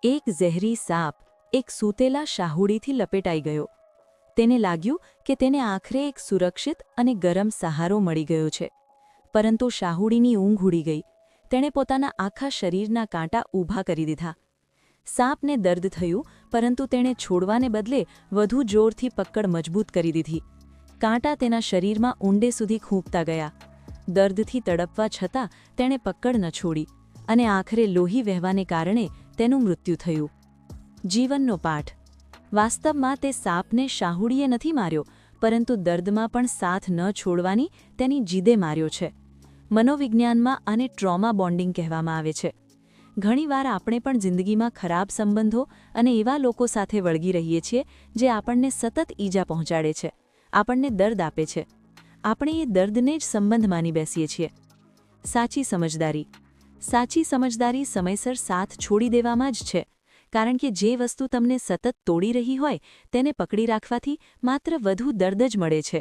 એક ઝેરી સાપ એક સૂતેલા શાહુડીથી લપેટાઈ ગયો. તેને લાગ્યું કે તેને આખરે એક સુરક્ષિત અને ગરમ સહારો મળી ગયો છે. પરંતુ શાહુડીની ઊંઘ ઉડી ગઈ. તેણે પોતાના આખા શરીરના કાંટા ઊભા કરી દીધા. સાપને દર્દ થયું, પરંતુ તેણે છોડવાને બદલે વધુ જોરથી પકડ મજબૂત કરી દીધી. કાંટા તેના શરીરમાં ઊંડે સુધી ખૂંપતા ગયા. દર્દથી તડપવા છતાં તેણે પકડ ન છોડી, અને આખરે લોહી વહેવાને કારણે તેનું મૃત્યુ થયું. જીવનનો પાઠ. વાસ્તવમાં તે સાપને શાહુડીએ નથી માર્યો, પરંતુ દર્દમાં પણ સાથ ન છોડવાની તેની જીદે માર્યો છે. મનોવિજ્ઞાનમાં આને ટ્રોમા બોન્ડિંગ કહેવામાં આવે છે. ઘણીવાર આપણે પણ જિંદગીમાં ખરાબ સંબંધો અને એવા લોકો સાથે વળગી રહીએ છીએ જે આપણને સતત ઈજા પહોંચાડે છે, આપણને દર્દ આપે છે. આપણે એ દર્દને જ સંબંધ માની બેસીએ છીએ. સાચી સમજદારી. સાચી સમજદારી સમયસર સાથ છોડી દેવામાં જ છે, કારણ કે જે વસ્તુ તમને સતત તોડી રહી હોય તેને પકડી રાખવાથી માત્ર વધુ દર્દ જ મળે છે.